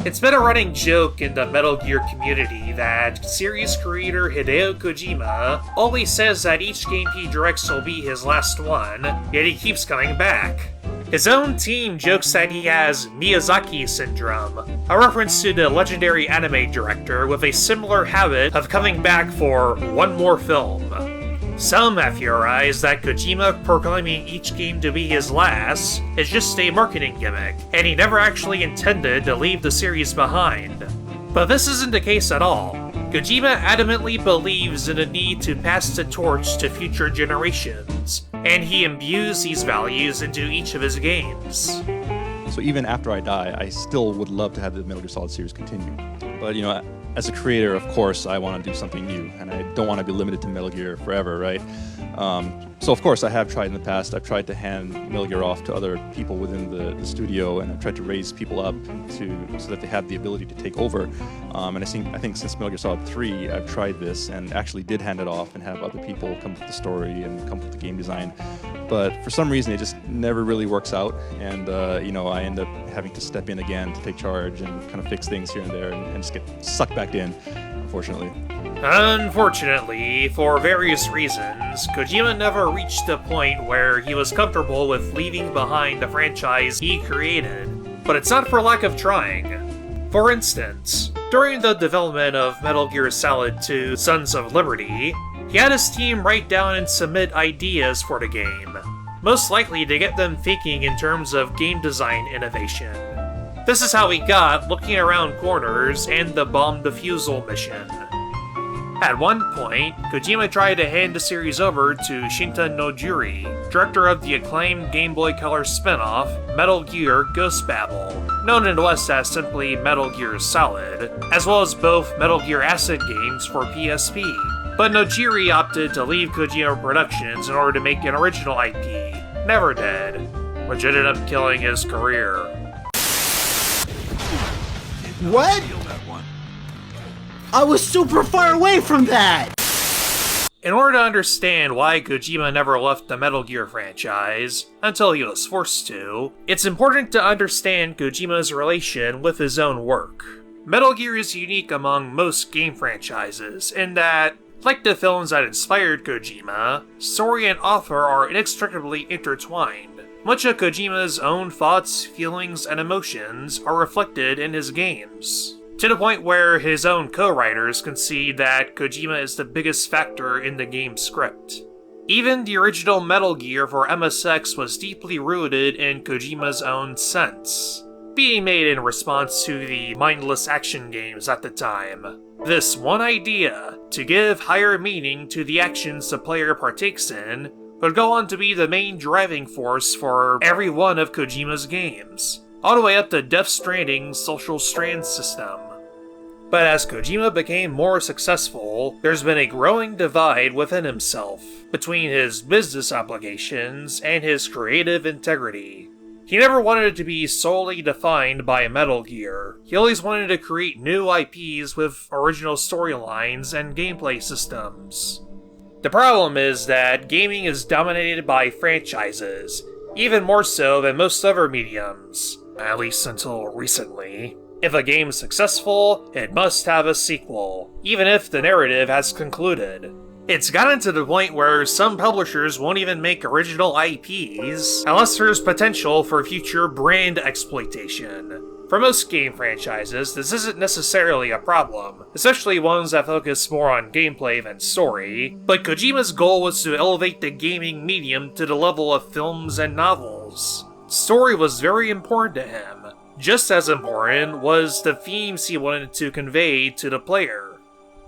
It's been a running joke in the Metal Gear community that series creator Hideo Kojima always says that each game he directs will be his last one, yet he keeps coming back. His own team jokes that he has Miyazaki syndrome, a reference to the legendary anime director with a similar habit of coming back for one more film. Some have theorized that Kojima proclaiming each game to be his last is just a marketing gimmick, and he never actually intended to leave the series behind. But this isn't the case at all. Kojima adamantly believes in the need to pass the torch to future generations, and he imbues these values into each of his games. So even after I die, I still would love to have the Metal Gear Solid series continue. But as a creator, of course, I want to do something new, and I don't want to be limited to Metal Gear forever, right? So of course, I have tried in the past. I've tried to hand Metal Gear off to other people within the studio, and I've tried to raise people up so that they have the ability to take over. And I think since Metal Gear Solid 3, I've tried this and actually did hand it off and have other people come up with the story and come up with the game design. But for some reason, it just never really works out, and I end up having to step in again to take charge and kind of fix things here and there, and just get sucked back in, unfortunately. Unfortunately, for various reasons, Kojima never reached the point where he was comfortable with leaving behind the franchise he created, but it's not for lack of trying. For instance, during the development of Metal Gear Solid 2: Sons of Liberty, he had his team write down and submit ideas for the game, most likely to get them thinking in terms of game design innovation. This is how we got Looking Around Corners and the Bomb Defusal mission. At one point, Kojima tried to hand the series over to Shinta Nojiri, director of the acclaimed Game Boy Color spin-off Metal Gear Ghost Babel, known in the West as simply Metal Gear Solid, as well as both Metal Gear Acid games for PSP. But Nojiri opted to leave Kojima Productions in order to make an original IP, Never Dead, which ended up killing his career. What? I was super far away from that! In order to understand why Kojima never left the Metal Gear franchise, until he was forced to, it's important to understand Kojima's relation with his own work. Metal Gear is unique among most game franchises in that, like the films that inspired Kojima, story and author are inextricably intertwined. Much of Kojima's own thoughts, feelings, and emotions are reflected in his games, to the point where his own co-writers concede that Kojima is the biggest factor in the game's script. Even the original Metal Gear for MSX was deeply rooted in Kojima's own sense, being made in response to the mindless action games at the time. This one idea, to give higher meaning to the actions the player partakes in, would go on to be the main driving force for every one of Kojima's games, all the way up to Death Stranding's social strand system. But as Kojima became more successful, there's been a growing divide within himself, between his business obligations and his creative integrity. He never wanted it to be solely defined by Metal Gear. He always wanted to create new IPs with original storylines and gameplay systems. The problem is that gaming is dominated by franchises, even more so than most other mediums, at least until recently. If a game is successful, it must have a sequel, even if the narrative has concluded. It's gotten to the point where some publishers won't even make original IPs unless there's potential for future brand exploitation. For most game franchises, this isn't necessarily a problem, especially ones that focus more on gameplay than story, but Kojima's goal was to elevate the gaming medium to the level of films and novels. Story was very important to him. Just as important was the themes he wanted to convey to the player.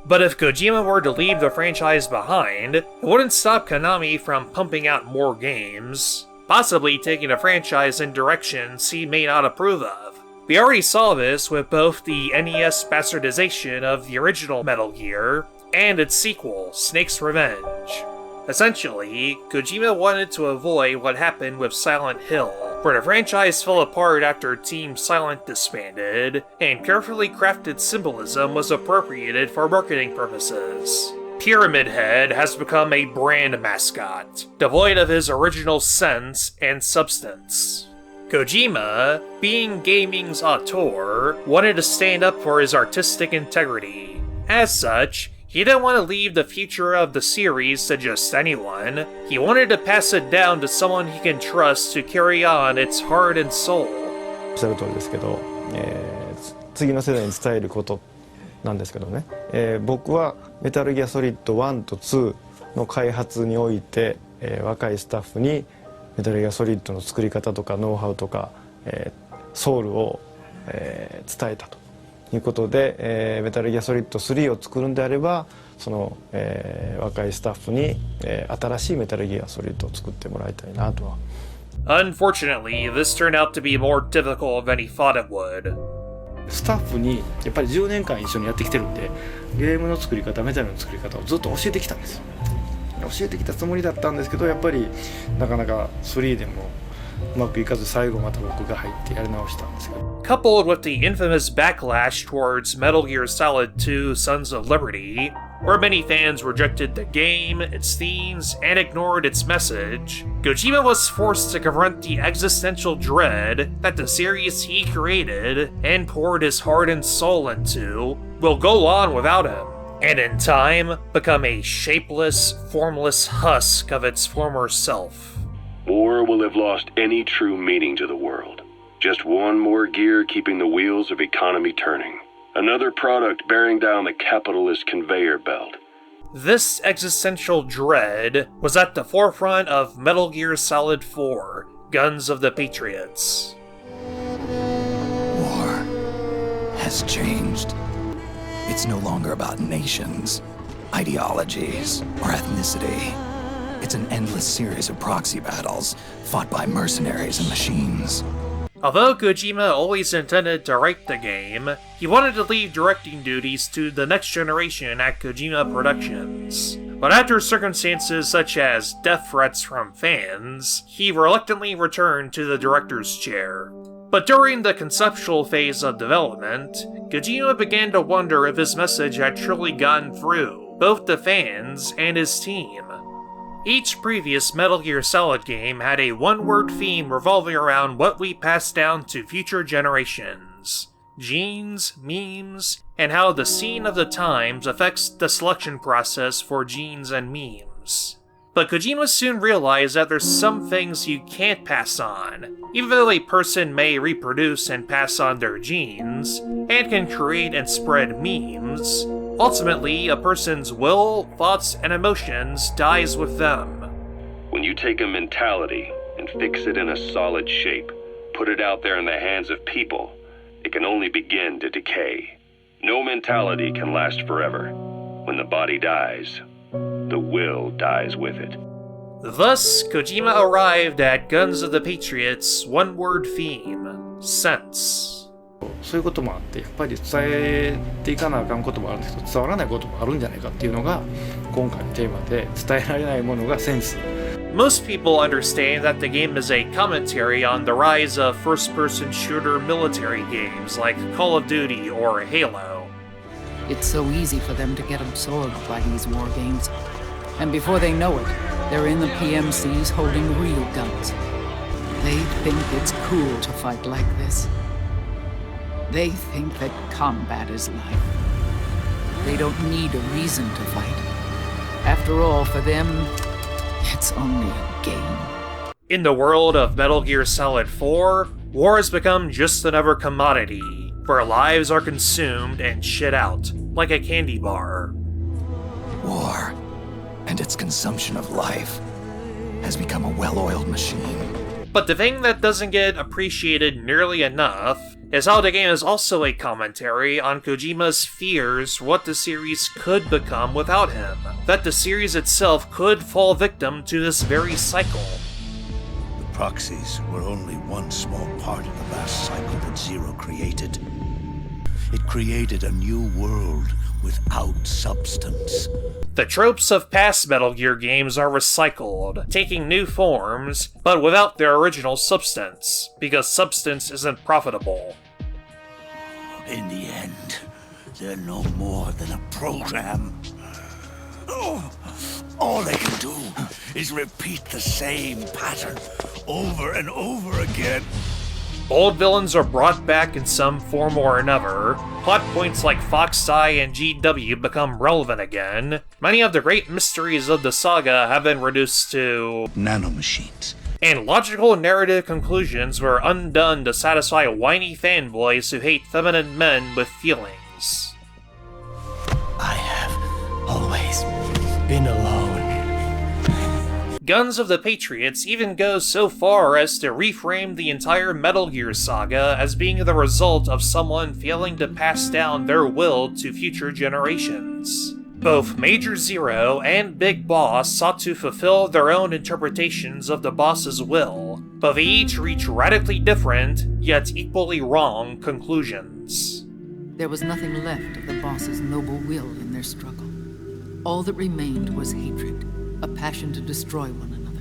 But if Kojima were to leave the franchise behind, it wouldn't stop Konami from pumping out more games, possibly taking the franchise in directions he may not approve of. We already saw this with both the NES bastardization of the original Metal Gear and its sequel, Snake's Revenge. Essentially, Kojima wanted to avoid what happened with Silent Hill, where the franchise fell apart after Team Silent disbanded, and carefully crafted symbolism was appropriated for marketing purposes. Pyramid Head has become a brand mascot, devoid of his original sense and substance. Kojima, being gaming's auteur, wanted to stand up for his artistic integrity. As such, he didn't want to leave the future of the series to just anyone. He wanted to pass it down to someone he can trust to carry on its heart and soul. おっしゃる通りですけど、次の世代に伝えることなんですけどね、僕はメタルギアソリッド1と2の開発において、若いスタッフにメタルギアソリッドの作り方とかノウハウとか、ソウルを、伝えたということで、メタルギアソリッド3を作るんであればその、若いスタッフに、新しいメタルギアソリッドを作ってもらいたいなとは。Unfortunately, this turned out to be more difficult than he thought it would. スタッフにやっぱり10年間一緒にやってきてるんで、ゲームの作り方メタルの作り方をずっと教えてきたんですよ。教えてきたつもりだったんですけど、やっぱりなかなか3でもうまくいかず、最後また僕が入ってやり直したんですけど。Coupled with the infamous backlash towards Metal Gear Solid 2 Sons of Liberty, where many fans rejected the game, its themes, and ignored its message, Kojima was forced to confront the existential dread that the series he created and poured his heart and soul into will go on without him, and in time become a shapeless, formless husk of its former self. War will have lost any true meaning to the world. Just one more gear keeping the wheels of economy turning. Another product bearing down the capitalist conveyor belt. This existential dread was at the forefront of Metal Gear Solid 4, Guns of the Patriots. War has changed. It's no longer about nations, ideologies, or ethnicity. It's an endless series of proxy battles fought by mercenaries and machines. Although Kojima always intended to write the game, he wanted to leave directing duties to the next generation at Kojima Productions. But after circumstances such as death threats from fans, he reluctantly returned to the director's chair. But during the conceptual phase of development, Kojima began to wonder if his message had truly gotten through, both to fans and his team. Each previous Metal Gear Solid game had a one-word theme revolving around what we pass down to future generations. Genes, memes, and how the scene of the times affects the selection process for genes and memes. But Kojima soon realized that there's some things you can't pass on. Even though a person may reproduce and pass on their genes, and can create and spread memes, ultimately a person's will, thoughts, and emotions dies with them. When you take a mentality and fix it in a solid shape, put it out there in the hands of people, it can only begin to decay. No mentality can last forever. When the body dies, the will dies with it. Thus, Kojima arrived at Guns of the Patriots' one-word theme, sense. そういうこともあって、やっぱり伝えていかなあかんこともあるんですけど、伝わらないこともあるんじゃないかっていうのが今回のテーマで、伝えられないものがセンス。Most people understand that the game is a commentary on the rise of first-person shooter military games like Call of Duty or Halo. It's so easy for them to get absorbed by these war games. And before they know it, they're in the PMCs holding real guns. They think it's cool to fight like this. They think that combat is life. They don't need a reason to fight. After all, for them, it's only a game. In the world of Metal Gear Solid 4, war has become just another commodity, where lives are consumed and shit out, like a candy bar. War and its consumption of life has become a well-oiled machine. But the thing that doesn't get appreciated nearly enough is how the game is also a commentary on Kojima's fears for what the series could become without him. That the series itself could fall victim to this very cycle. The proxies were only one small part of the vast cycle that Zero created. It created a new world without substance. The tropes of past Metal Gear games are recycled, taking new forms, but without their original substance, because substance isn't profitable. In the end, they're no more than a program. All they can do is repeat the same pattern over and over again. Old villains are brought back in some form or another, plot points like Foxeye and GW become relevant again, many of the great mysteries of the saga have been reduced to nanomachines, and logical narrative conclusions were undone to satisfy whiny fanboys who hate feminine men with feelings. I have always been alone. Guns of the Patriots even goes so far as to reframe the entire Metal Gear saga as being the result of someone failing to pass down their will to future generations. Both Major Zero and Big Boss sought to fulfill their own interpretations of the boss's will, but they each reach radically different, yet equally wrong, conclusions. There was nothing left of the boss's noble will in their struggle. All that remained was hatred, a passion to destroy one another.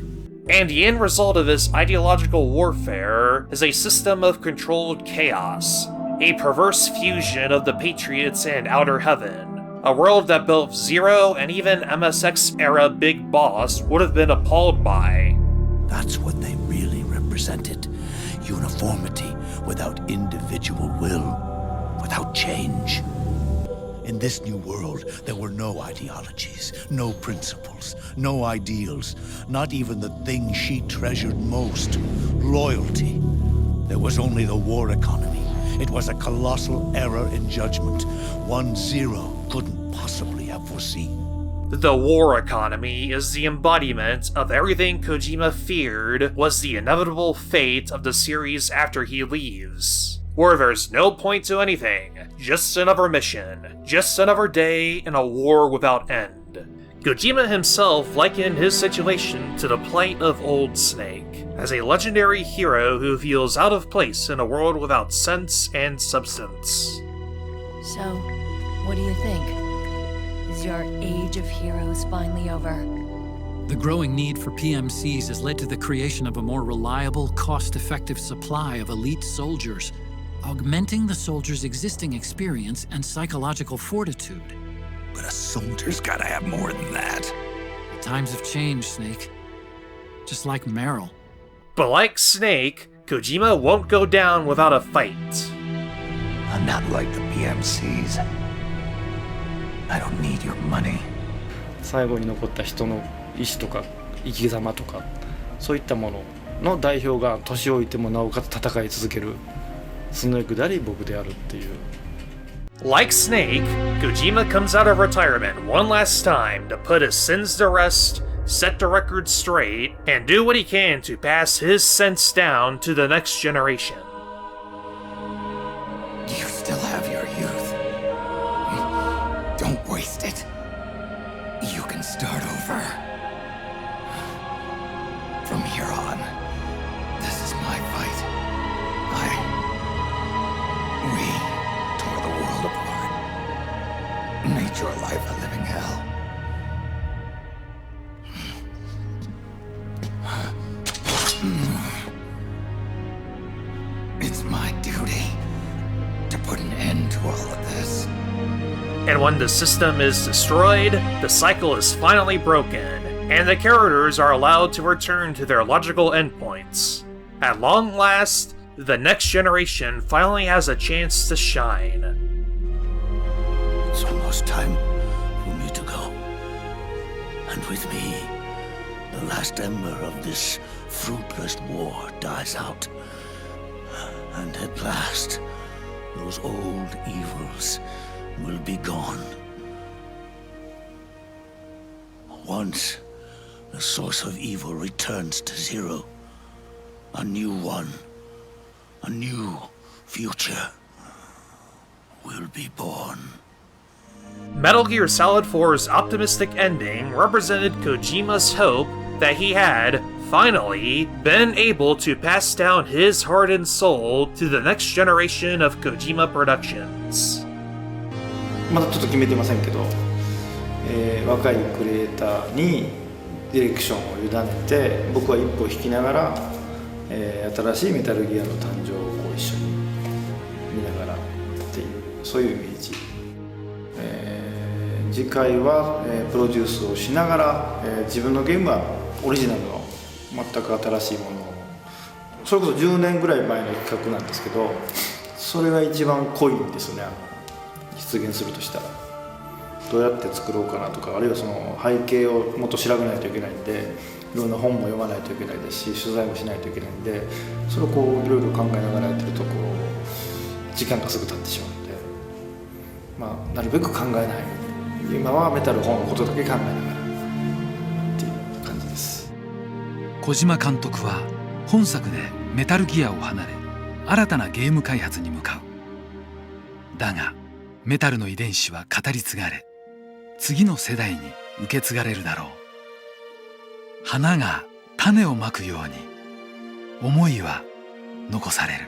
And the end result of this ideological warfare is a system of controlled chaos, a perverse fusion of the Patriots and Outer Heaven, a world that both Zero and even MSX-era Big Boss would have been appalled by. That's what they really represented. Uniformity without individual will, without change. In this new world, there were no ideologies, no principles, no ideals, not even the thing she treasured most, loyalty. There was only the war economy. It was a colossal error in judgment, one Zero couldn't possibly have foreseen. The war economy is the embodiment of everything Kojima feared was the inevitable fate of the series after he leaves. Where there's no point to anything, just another mission, just another day in a war without end. Kojima himself likened his situation to the plight of Old Snake, as a legendary hero who feels out of place in a world without sense and substance. So, what do you think? Is your age of heroes finally over? The growing need for PMCs has led to the creation of a more reliable, cost-effective supply of elite soldiers, augmenting the soldiers' existing experience and psychological fortitude. But a soldier's gotta have more than that. The times have changed, Snake. Just like Meryl. But like Snake, Kojima won't go down without a fight. I'm not like the PMCs. I don't need your money. 最後に残った人の意志とか生き様とかそういったものの代表が年老いてもなおかつ戦い続けるスネークであり僕であるっていう。 Like Snake, Kojima comes out of retirement one last time to put his sins to rest, set the record straight, and do what he can to pass his sense down to the next generation. You still have your youth. Don't waste it. You can start over. From here on, this is my fight. We tore the world apart. Made your life a living hell. It's my duty to put an end to all of this. And when the system is destroyed, the cycle is finally broken, and the characters are allowed to return to their logical endpoints. At long last, the next generation finally has a chance to shine. It's almost time for me to go. And with me, the last ember of this fruitless war dies out. And at last, those old evils will be gone. Once the source of evil returns to Zero, a new one, a new future will be born. Metal Gear Solid 4's optimistic ending represented Kojima's hope that he had, finally, been able to pass down his heart and soul to the next generation of Kojima Productions. まだちょっと決めてませんけど、若いクリエイターにディレクションを委ねて僕は一歩引きながら、新しいメタルギアの誕生をこう一緒に見ながらっていうそういうイメージ、次回は、プロデュースをしながら、自分のゲームはオリジナルの全く新しいものをそれこそ10年ぐらい前の企画なんですけど、それが一番濃いんですよね。実現するとしたらどうやって作ろうかなとか、あるいはその背景をもっと調べないといけないんで、いろんな本も読まないといけないですし、取材もしないといけないんで、それをこういろいろ考えながらやってるとこう時間がすぐ経ってしまうので、まあなるべく考えないように、今はメタル本のことだけ考えながらっていう感じです。小島監督は本作でメタルギアを離れ、新たなゲーム開発に向かう。だがメタルの遺伝子は語り継がれ、次の世代に受け継がれるだろう。花が種をまくように思いは残される。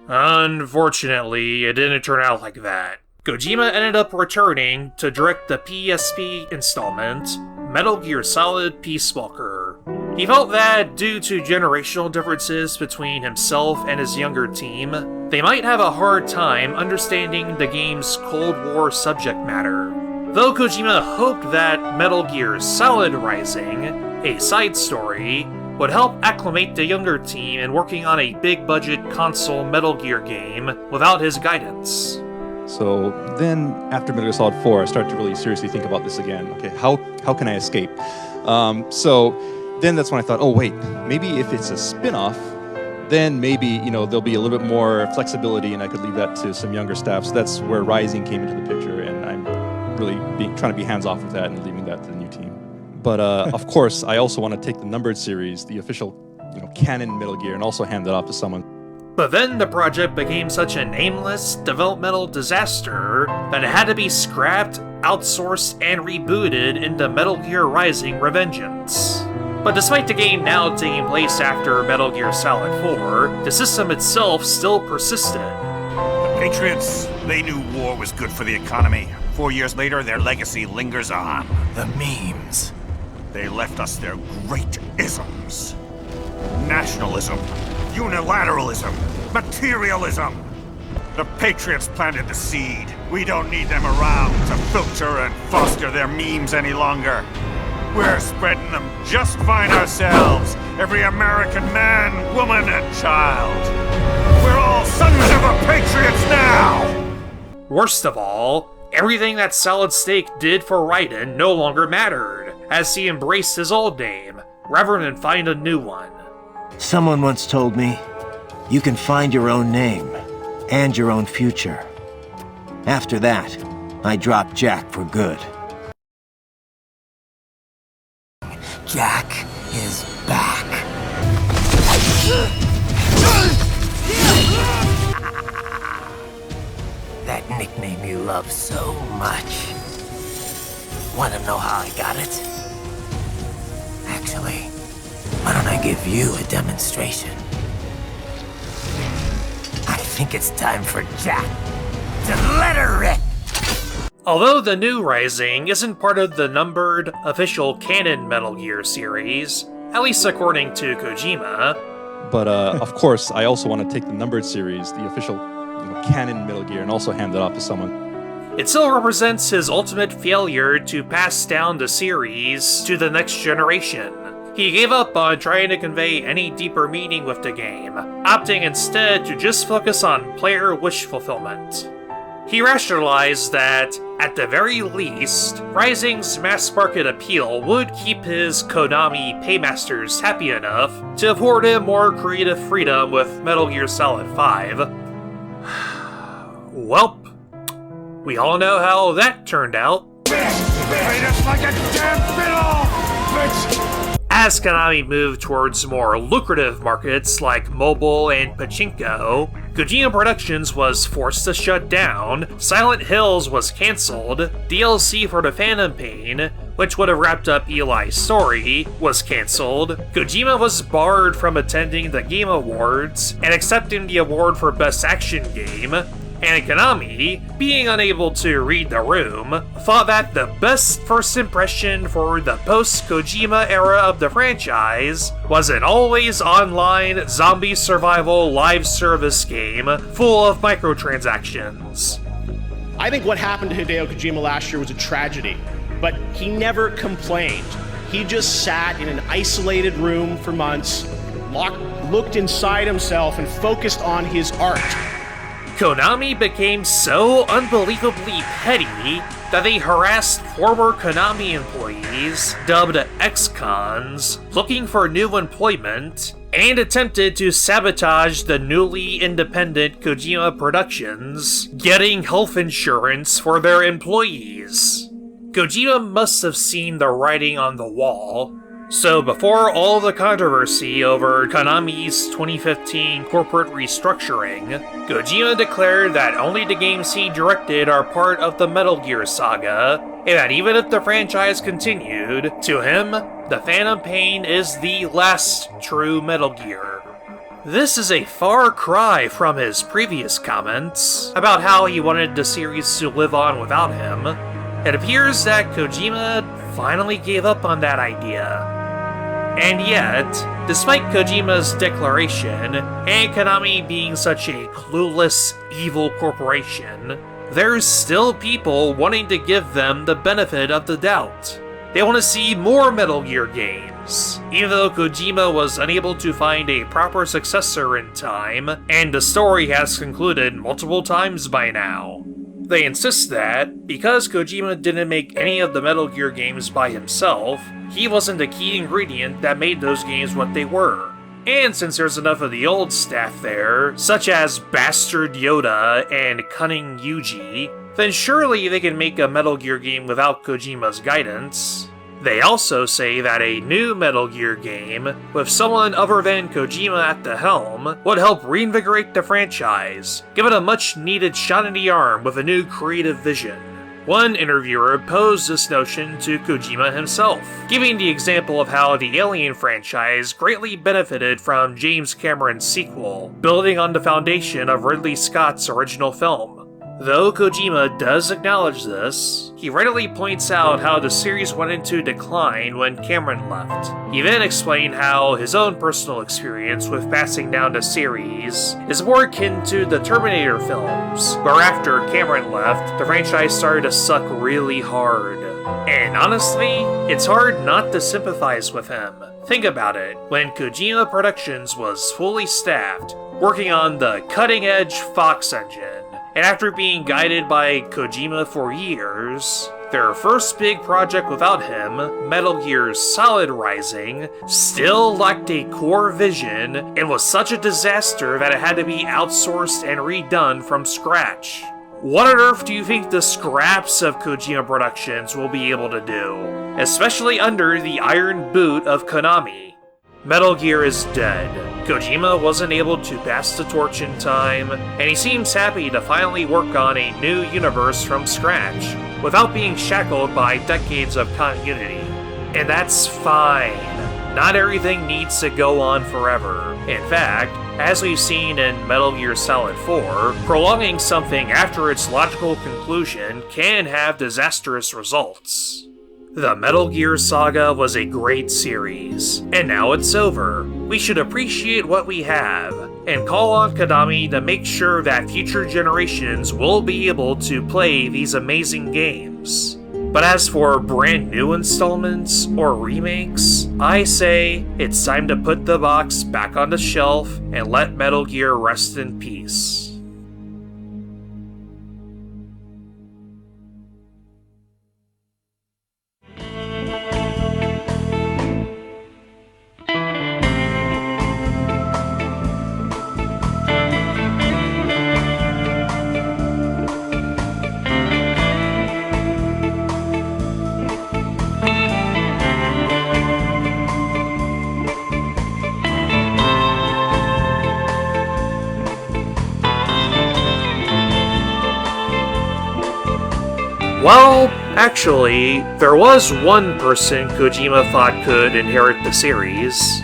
Unfortunately, it didn't turn out like that. Kojima ended up returning to direct the PSP installment, Metal Gear Solid Peace Walker. He felt that, due to generational differences between himself and his younger team, they might have a hard time understanding the game's Cold War subject matter. Though Kojima hoped that Metal Gear Solid Rising, a side story, would help acclimate the younger team in working on a big-budget console Metal Gear game without his guidance. So then, after Metal Gear Solid 4, I started to really seriously think about this again. Okay, how can I escape? So then that's when I thought, oh wait, maybe if it's a spin-off, then maybe, there'll be a little bit more flexibility and I could leave that to some younger staff. So that's where Rising came into the picture, and I'm really trying to be hands-off with that and leaving that to the new team. But of course, I also want to take the numbered series, the official canon Metal Gear, and also hand that off to someone. But then the project became such an aimless, developmental disaster that it had to be scrapped, outsourced, and rebooted into Metal Gear Rising Revengeance. But despite the game now taking place after Metal Gear Solid 4, the system itself still persisted. The Patriots, they knew war was good for the economy. 4 years later, their legacy lingers on. The memes. They left us their great isms. Nationalism, unilateralism, materialism. The Patriots planted the seed. We don't need them around to filter and foster their memes any longer. We're spreading them just fine ourselves. Every American man, woman, and child. We're all sons of the Patriots now! Worst of all, everything that Solid Snake did for Raiden no longer mattered, as he embraced his old name, rather than find a new one. Someone once told me, you can find your own name, and your own future. After that, I dropped Jack for good. Jack is back. That nickname you love so much. Want to know how I got it? Actually, why don't I give you a demonstration? I think it's time for Jack to let her rip. Although the new Rising isn't part of the numbered, official canon Metal Gear series, at least according to Kojima. But of course, I also want to take the numbered series, the official canon Metal Gear, and also hand that off to someone. It still represents his ultimate failure to pass down the series to the next generation. He gave up on trying to convey any deeper meaning with the game, opting instead to just focus on player wish fulfillment. He rationalized that, at the very least, Rising's mass-market appeal would keep his Konami paymasters happy enough to afford him more creative freedom with Metal Gear Solid 5. Welp, we all know how that turned out. Like a damn fiddle, bitch! As Konami moved towards more lucrative markets like mobile and pachinko, Kojima Productions was forced to shut down, Silent Hills was cancelled, DLC for the Phantom Pain, which would have wrapped up Eli's story, was cancelled, Kojima was barred from attending the Game Awards and accepting the award for Best Action Game, and Konami, being unable to read the room, thought that the best first impression for the post-Kojima era of the franchise was an always-online zombie survival live service game full of microtransactions. I think what happened to Hideo Kojima last year was a tragedy, but he never complained. He just sat in an isolated room for months, looked inside himself, and focused on his art. Konami became so unbelievably petty that they harassed former Konami employees, dubbed ex-cons, looking for new employment, and attempted to sabotage the newly independent Kojima Productions, getting health insurance for their employees. Kojima must have seen the writing on the wall, so before all the controversy over Konami's 2015 corporate restructuring, Kojima declared that only the games he directed are part of the Metal Gear saga, and that even if the franchise continued, to him, the Phantom Pain is the last true Metal Gear. This is a far cry from his previous comments about how he wanted the series to live on without him. It appears that Kojima finally gave up on that idea. And yet, despite Kojima's declaration, and Konami being such a clueless, evil corporation, there's still people wanting to give them the benefit of the doubt. They want to see more Metal Gear games, even though Kojima was unable to find a proper successor in time, and the story has concluded multiple times by now. They insist that, because Kojima didn't make any of the Metal Gear games by himself, he wasn't a key ingredient that made those games what they were. And since there's enough of the old staff there, such as Bastard Yoda and Cunning Yuji, then surely they can make a Metal Gear game without Kojima's guidance. They also say that a new Metal Gear game, with someone other than Kojima at the helm, would help reinvigorate the franchise, give it a much needed shot in the arm with a new creative vision. One interviewer posed this notion to Kojima himself, giving the example of how the Alien franchise greatly benefited from James Cameron's sequel, building on the foundation of Ridley Scott's original film. Though Kojima does acknowledge this, he readily points out how the series went into decline when Cameron left. He then explained how his own personal experience with passing down the series is more akin to the Terminator films, where after Cameron left, the franchise started to suck really hard. And honestly, it's hard not to sympathize with him. Think about it, when Kojima Productions was fully staffed, working on the cutting-edge Fox engine, and after being guided by Kojima for years, their first big project without him, Metal Gear Solid Rising, still lacked a core vision and was such a disaster that it had to be outsourced and redone from scratch. What on earth do you think the scraps of Kojima Productions will be able to do? Especially under the iron boot of Konami. Metal Gear is dead. Kojima wasn't able to pass the torch in time, and he seems happy to finally work on a new universe from scratch, without being shackled by decades of continuity. And that's fine. Not everything needs to go on forever. In fact, as we've seen in Metal Gear Solid 4, prolonging something after its logical conclusion can have disastrous results. The Metal Gear saga was a great series, and now it's over. We should appreciate what we have, and call on Konami to make sure that future generations will be able to play these amazing games. But as for brand new installments or remakes, I say it's time to put the box back on the shelf and let Metal Gear rest in peace. Well, actually, there was one person Kojima thought could inherit the series.